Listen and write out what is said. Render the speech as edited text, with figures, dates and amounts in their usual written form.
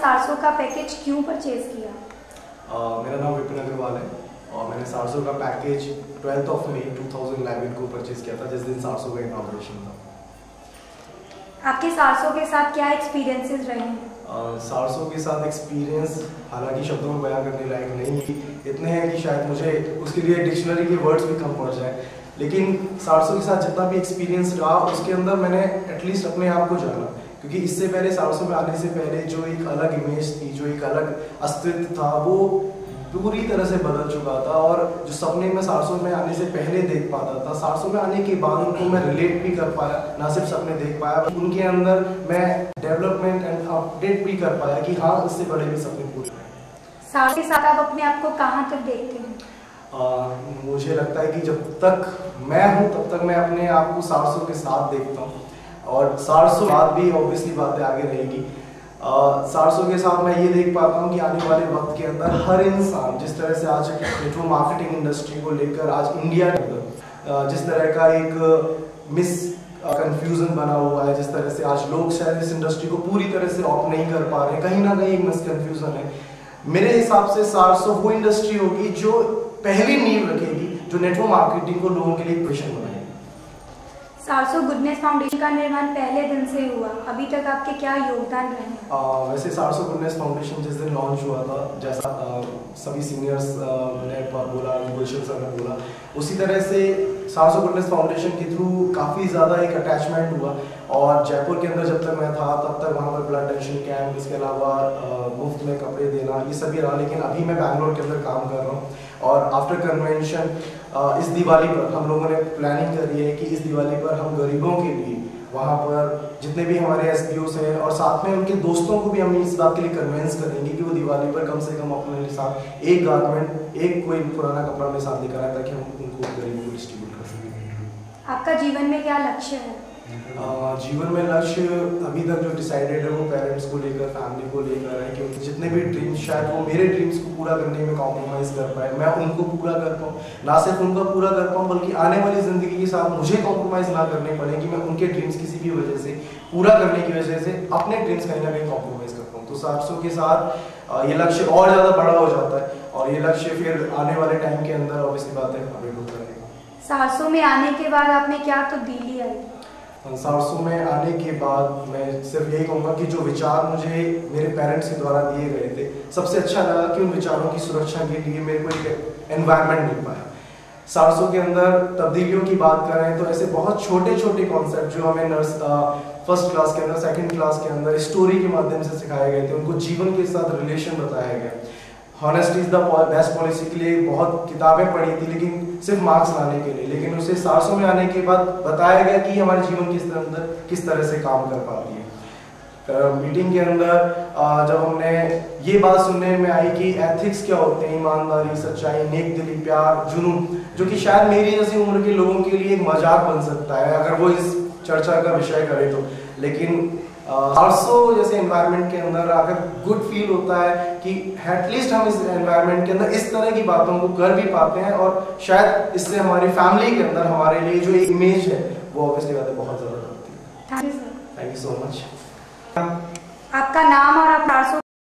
सारसो का पैकेज क्यों परचेज किया? मेरा नाम विपिन अग्रवाल है और मैंने सारसो का पैकेज 12 मई 2011 को परचेज किया था, जिस दिन सारसो का इनॉग्रेशन था। आपके सारसो के साथ क्या एक्सपीरियंसेस रहे हैं? सारसो के साथ एक्सपीरियंस हालांकि शब्दों में बयां करने लायक नहीं, इतने हैं कि शायद मुझे उसके लिए डिक्शनरी के वर्ड्स भी कम पड़ जाए। लेकिन सारसो के साथ जितना भी एक्सपीरियंस रहा उसके अंदर मैंने एटलीस्ट अपने आप को जाना, क्योंकि इससे पहले सारसो में आने से पहले जो एक अलग इमेज थी, जो एक अलग अस्तित्व था, वो पूरी तरह से बदल चुका था। और जो सपने में सारसो में आने से पहले देख पाता था, सारसो में आने के बाद उनको मैं रिलेट भी कर पाया, ना सिर्फ सपने देख पाया, उनके अंदर मैं डेवलपमेंट एंड अपडेट भी कर पाया कि हाँ, इससे बड़े भी सपने पूरे हैं। सारसो के साथ आप अपने आप को कहाँ तक देखते हैं? मुझे लगता है कि जब तक मैं हूँ तब तक मैं अपने आप को सारसो के साथ देखता हूँ, और सारसो बात भी ऑब्वियसली बातें आगे रहेगी। सारसो के साथ मैं ये देख पाता हूँ कि आने वाले वक्त के अंदर हर इंसान, जिस तरह से आज नेटवर्क मार्केटिंग इंडस्ट्री को लेकर आज इंडिया के अंदर जिस तरह का एक मिस कंफ्यूजन बना हुआ है, जिस तरह से आज लोग शायद इस इंडस्ट्री को पूरी तरह से ऑप्ट नहीं कर पा रहे हैं, कहीं ना कहीं एक मिस कंफ्यूजन है। मेरे हिसाब से सारसो वो इंडस्ट्री होगी जो पहली नींव रखेगी, जो नेटवर्क मार्केटिंग को लोगों के लिए एक पैशन बनाएगी। सारसो गुडनेस फाउंडेशन का निर्माण पहले दिन से हुआ, अभी तक आपके क्या योगदान रहे? वैसे सारसो गुडनेस फाउंडेशन जिस दिन लॉन्च हुआ था, जैसा सभी सीनियर्स ने बोला, गुलशन सर ने बोला, उसी तरह से सारसो गुडनेस फाउंडेशन के थ्रू काफ़ी ज़्यादा एक अटैचमेंट हुआ। और जयपुर के अंदर जब तक मैं था तब तक वहाँ पर ब्लड डोनेशन कैंप, इसके अलावा मुफ्त में कपड़े देना, ये सभी रहा। लेकिन अभी मैं बैंगलोर के अंदर काम कर रहा हूँ, और आफ्टर कन्वेंशन इस दिवाली पर हम लोगों ने प्लानिंग करी है कि इस दिवाली पर हम गरीबों के लिए वहाँ पर जितने भी हमारे एसपीओस हैं और साथ में उनके दोस्तों को भी हम इस बात के लिए कन्वेंस करेंगे कि वो दिवाली पर कम से कम अपने साथ एक गारमेंट, एक कोई पुराना कपड़ा में साथ लेकर आए, ताकि हम उनको गरीबों को डिस्ट्रीब्यूट कर सकें। आपका जीवन में क्या लक्ष्य है? जीवन में लक्ष्य अभी तक जो डिसाइडेड है वो पेरेंट्स को लेकर, फैमिली को लेकर है, कि जितने भी ड्रीम्स शायद वो मेरे ड्रीम्स को पूरा करने में कॉम्प्रोमाइज़ कर पाए, मैं उनको पूरा कर पाऊँ, ना सिर्फ उनका पूरा कर पाऊँ बल्कि आने वाली ज़िंदगी के साथ मुझे कॉम्प्रोमाइज़ ना करने पड़े, कि मैं उनके ड्रीम्स किसी भी वजह से पूरा करने की वजह से अपने ड्रीम्स कहीं ना कहीं कॉम्प्रोमाइज़ कर पाऊँ। तो सारसो के साथ ये लक्ष्य और ज़्यादा बड़ा हो जाता है, और ये लक्ष्य फिर आने वाले टाइम के अंदर ऑब्वियसली बात है अपडेट होता रहेगा। सारसो में आने के बाद आपने क्या तब्दीली आई? सारसो में आने के बाद मैं सिर्फ यही कहूँगा कि जो विचार मुझे मेरे पेरेंट्स के द्वारा दिए गए थे, सबसे अच्छा लगा कि उन विचारों की सुरक्षा के लिए मेरे को एक एनवायरनमेंट मिल पाया। सारसो के अंदर तब्दीलियों की बात करें तो ऐसे बहुत छोटे छोटे कॉन्सेप्ट जो हमें फर्स्ट क्लास के अंदर, सेकंड क्लास के अंदर स्टोरी के माध्यम से सिखाए गए थे, उनको जीवन के साथ रिलेशन बताया गया। Honesty is the best policy के लिए बहुत किताबें पढ़ी थी, लेकिन सिर्फ मार्क्स लाने के लिए, लेकिन उसे सारसो में आने के बाद बताया गया कि हमारे जीवन के अंदर किस तरह से काम कर पाती है। मीटिंग के अंदर जब हमने ये बात सुनने में आई कि एथिक्स क्या होते हैं, ईमानदारी, सच्चाई, नेक दिली, प्यार, जुनून, जो कि शायद मेरी जैसी उम्र के लोगों के लिए एक मजाक बन सकता है अगर वो इस चर्चा का विषय करे तो, लेकिन सारसो जैसे एनवायरनमेंट के अंदर अगर गुड फील होता है कि एटलीस्ट हम इस एनवायरनमेंट के अंदर इस तरह की बातों को कर भी पाते हैं, और शायद इससे हमारी फैमिली के अंदर हमारे लिए जो एक इमेज है वो ऑब्वियसली बात है बहुत ज़्यादा बढ़ती है। Thank you sir. Thank you so much. आपका नाम और आप सारसो